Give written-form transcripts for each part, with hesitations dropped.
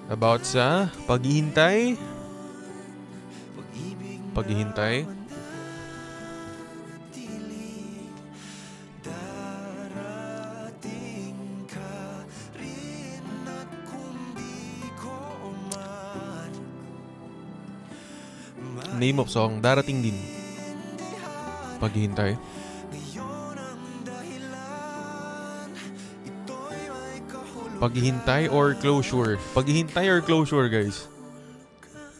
About sa paghihintay. Paghihintay. Name of song, Darating Din. Paghihintay. Paghihintay or closure? Paghihintay or closure, guys?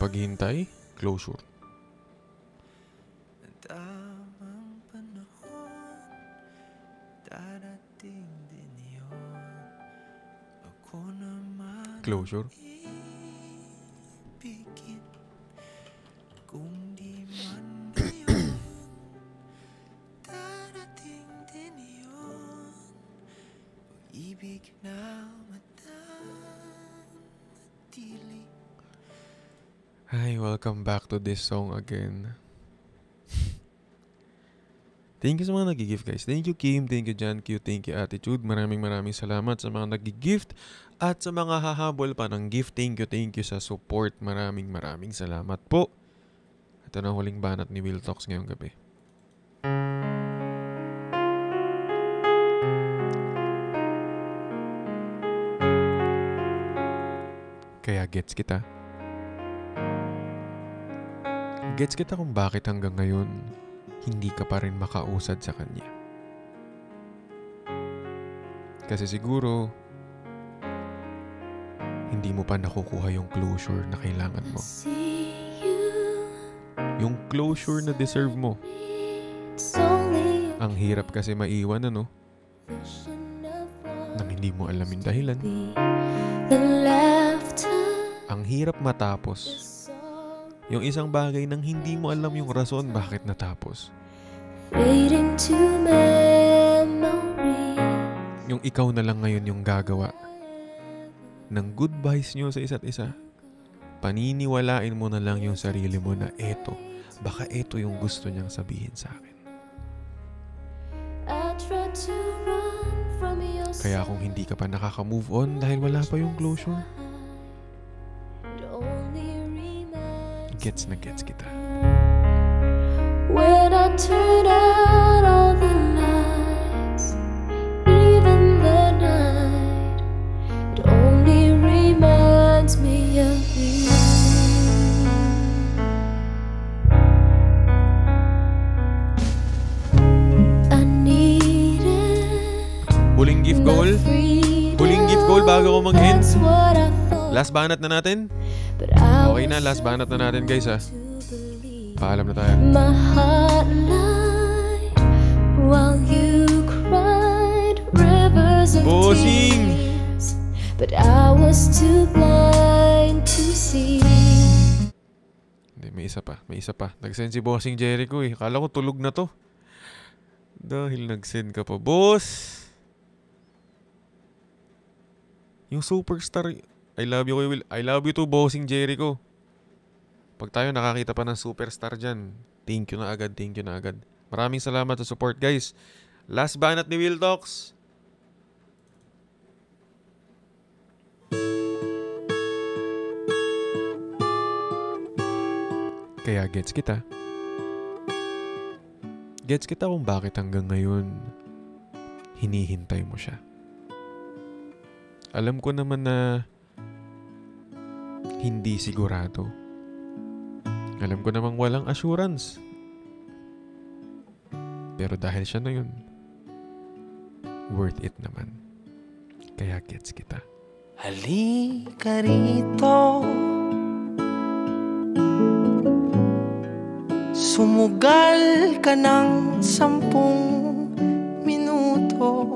Paghihintay, closure. Closure. Hi, welcome back to this song again. Thank you sa mga nag-gift, guys. Thank you, Kim. Thank you, John Q. Thank you, Attitude. Maraming salamat sa mga nag-gift at sa mga hahabol pa ng gift. Thank you sa support. Maraming salamat po. Ito na huling banat ni Will Talks ngayong gabi. Kaya gets kita. Gets kita kung bakit hanggang ngayon hindi ka pa rin makausad sa kanya. Kasi siguro hindi mo pa nakukuha yung closure na kailangan mo. Yung closure na deserve mo. Ang hirap kasi maiwan, ano? Nang hindi mo alam yung dahilan. Ang hirap matapos yung isang bagay nang hindi mo alam yung rason bakit natapos. Yung ikaw na lang ngayon yung gagawa ng goodbyes nyo sa isa't isa. Paniniwalain mo na lang yung sarili mo na eto, baka eto yung gusto niyang sabihin sa akin. Kaya kung hindi ka pa nakaka-move on dahil wala pa yung closure, gets na gets kita. When I turn out all the lights, even the night, it only reminds me of you. I need it. Huling gift goal. Huling gift goal bago ko mag-end. Last banat na natin. Okay na, last banat na natin, guys, ha. Paalam na tayo. Bossing! Hindi, may isa pa. Nag-send si Bossing Jericho, eh. Kala ko tulog na to. Dahil nag-send ka pa, boss. Yung superstar, I love you, Will. I love you too, Bossing Jericho. Pag tayo nakakita pa ng superstar dyan, thank you na agad. Maraming salamat sa support, guys. Last banat ni Will Talks. Kaya gets kita. Gets kita kung bakit hanggang ngayon hinihintay mo siya. Alam ko naman na hindi sigurado. Alam ko namang walang assurance. Pero dahil siya na yun, worth it naman. Kaya gets kita. Halika rito, sumugal ka ng 10 minuto.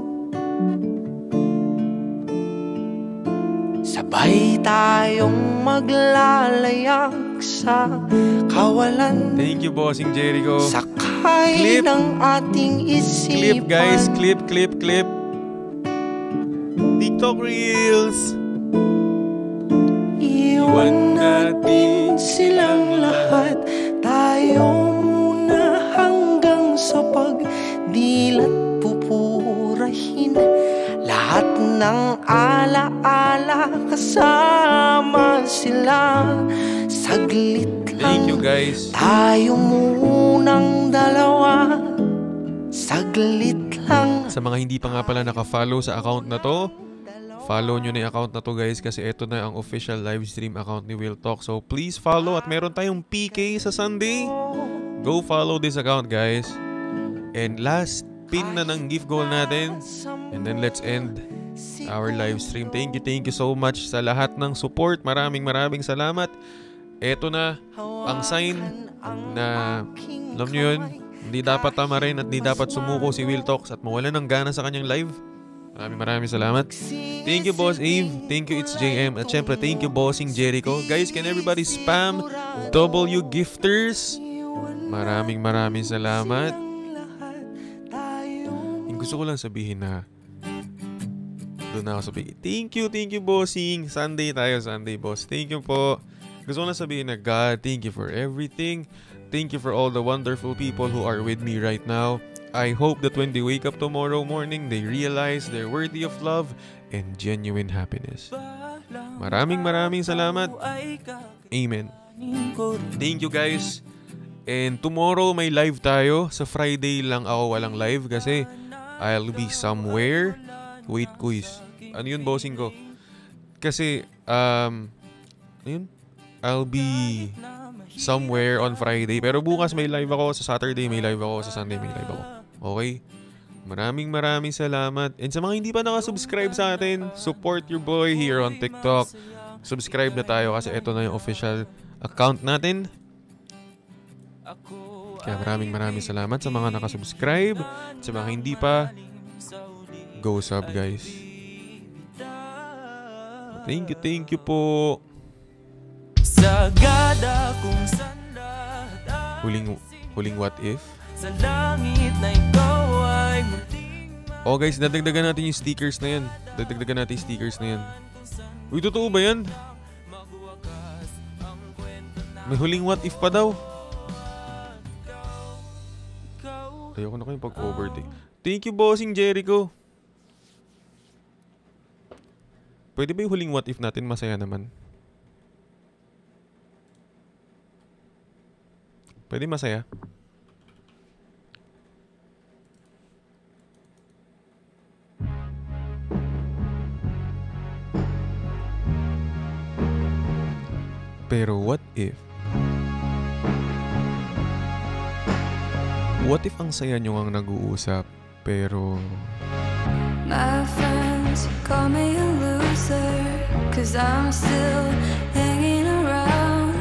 Sabay tayong maglalayag sa kawalan. Thank you, Bossing Jericho. Sakay ng ating isipan. Clip, guys. Clip. TikTok Reels. Iwan natin silang lahat. Tayo muna hanggang sa pagdilat pupurahin lahat ng alaala kasama sila. Saglit Thank you lang guys. tayo munang dalawa. Saglit lang. Sa mga hindi pa nga pala naka-follow sa account na to, follow nyo na yung account na to guys, kasi ito na ang official live stream account ni Will Talk. So please follow, at meron tayong PK sa Sunday. Go follow this account guys. And last pin na ng gift goal natin, and then let's end our live stream. Thank you so much sa lahat ng support. Maraming salamat. Eto na ang sign na, alam nyo yun, hindi dapat tamarin at hindi dapat sumuko si Will Talks at mawalan ng gana sa kanyang live. Maraming salamat. Thank you Boss Ave, thank you It's JM, at syempre thank you Bossing Jericho. Guys, can everybody spam W gifters? Maraming salamat. Gusto ko lang sabihin na doon na ako sabihin, thank you Bossing. Sunday tayo, Sunday boss. Thank you po. Gusto ko lang sabihin na God, thank you for everything. Thank you for all the wonderful people who are with me right now. I hope that when they wake up tomorrow morning, they realize they're worthy of love and genuine happiness. Maraming salamat. Amen. Thank you guys. And tomorrow may live tayo. Sa Friday lang ako walang live kasi I'll be somewhere. Wait, quiz. Ano yun, bossing ko? Kasi, ayun, I'll be somewhere on Friday. Pero bukas may live ako. Sa Saturday may live ako. Sa Sunday may live ako. Okay? Maraming salamat. And sa mga hindi pa nakasubscribe sa atin, support your boy here on TikTok. Subscribe na tayo kasi ito na yung official account natin. Kaya maraming salamat sa mga nakasubscribe. Sa mga hindi pa, go sub guys. Thank you po. Huling what if? Oh guys, dadagdagan natin yung stickers na yan. Uy, totoo ba yan? May huling what if pa daw. Ayoko na kayong pag-overtake. Thank you, Bossing Jericho. Pwede ba yung huling what if natin masaya naman? Pwede masaya? Pero what if? What if ang saya nyo ang nag-uusap, pero... My friends call me a loser, 'cause I'm still hanging around.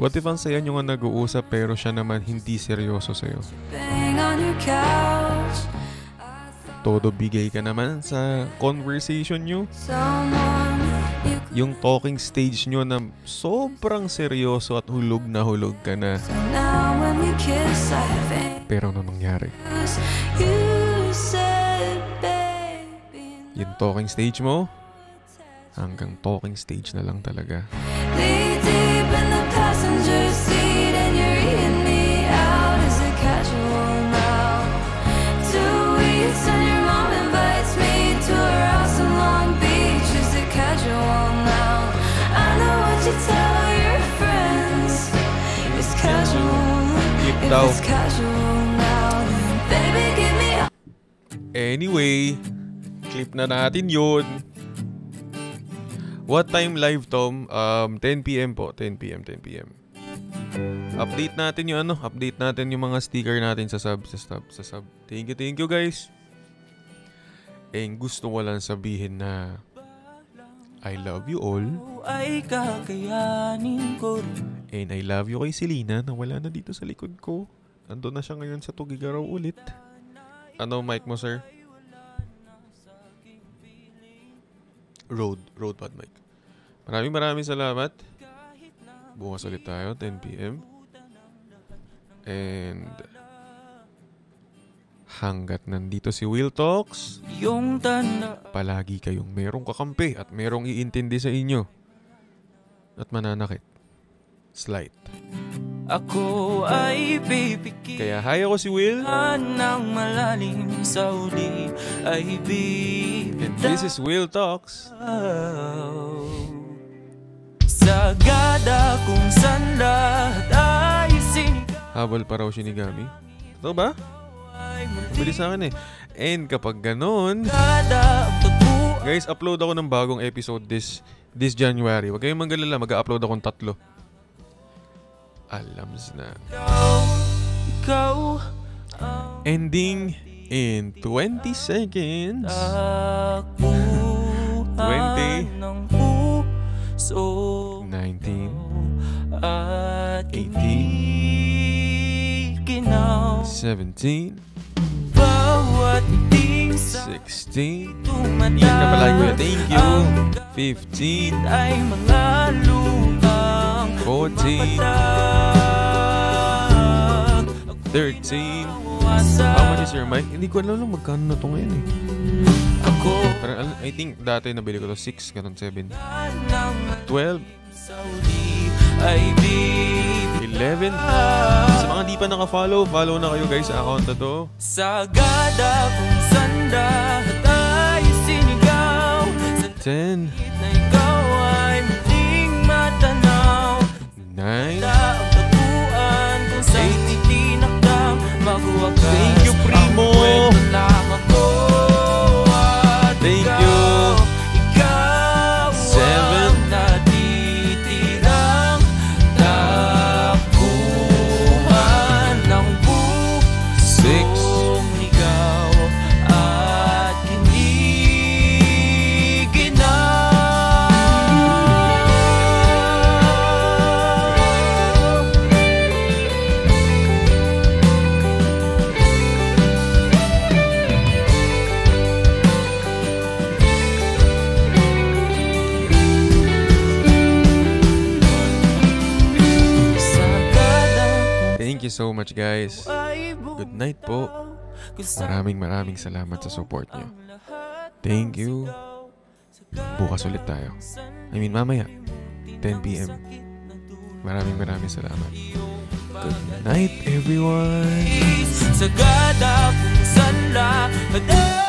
What if ang saya nyo nga nag-uusap, pero siya naman hindi seryoso sa'yo? Bang on your couch. Todo bigay ka naman sa conversation nyo. Someone you could Yung talking stage nyo na sobrang seryoso at hulog ka na. so now when we kiss, I have Pero ano nangyari? answers. You said, baby, Yung talking stage mo, hanggang talking stage na lang talaga. knee deep in the passenger seat, and you're eating me out. Is it casual now? 2 weeks and your mom invites me to her house in Long Beach. Is it casual now? I know what you tell your friends. It's casual. Keep If daw. it's casual now, then baby give me up. Anyway, clip na natin yun. What time live, Tom? 10 p.m. po. 10 p.m. Update natin yung mga sticker natin sa sub. Thank you guys. Gusto ko lang sabihin na I love you all. Ay kakayanin ko. And I love you kay Selena na wala na dito sa likod ko. Ando na siya ngayon sa Tugigaraw ulit. Ano mic mo, sir? Road pad mic. Maraming salamat. Bukas ulit tayo, 10 p.m. And hanggat nandito si Will Talks, Yung tanda palagi kayong merong kakampi at merong iintindi sa inyo. At mananakit. Slight. ako ay pipikit. Kaya hi, ako si Will. Ng malalim sa uli ay And this is Will Talks. Sagada kung saan lahat ay sinigaw. Habol pa raw Shinigami. Totoo ba? Ay Bilis sa akin eh. And kapag ganon, kada ang tagpuan. guys, upload ako ng bagong episode this January. Huwag kayong manggalala, mag-upload akong 3. Alams na. Ikaw Ending in 20 seconds. takbuhan 20, ng puso 19, at 18, ginaw 17, bawat ting sa 16. tumatag. Ingat ka palagi, kuya. Thank you. 15, Ay mga luhang 14, mapatag. 13. Sa How much is your mic? Hindi ko alam lang magkano na ito ngayon eh. ako Parang, I think dati nabili ko to 6, ganun 7. ng 12, sa uli ay bibig 11. Sa mga di pa naka-follow, follow na kayo guys sa account na to. Sagada kung saan lahat ay sinigaw. Sa 10, langit na ikaw ay muling matanaw. 9. Ang taguan kung saan itinakdang magwakas. Thank you, Primo. Ang kwento lang ako at Thank ikaw. you. Ikaw 7. ang natitirang takbuhan ng puso. 6. Ligaw at Thank you so much guys. Good night po. Maraming salamat sa support niyo. Thank you. Bukas ulit tayo. I mean mamaya 10 PM. Maraming salamat. Good night everyone. Sagada kung saan lahat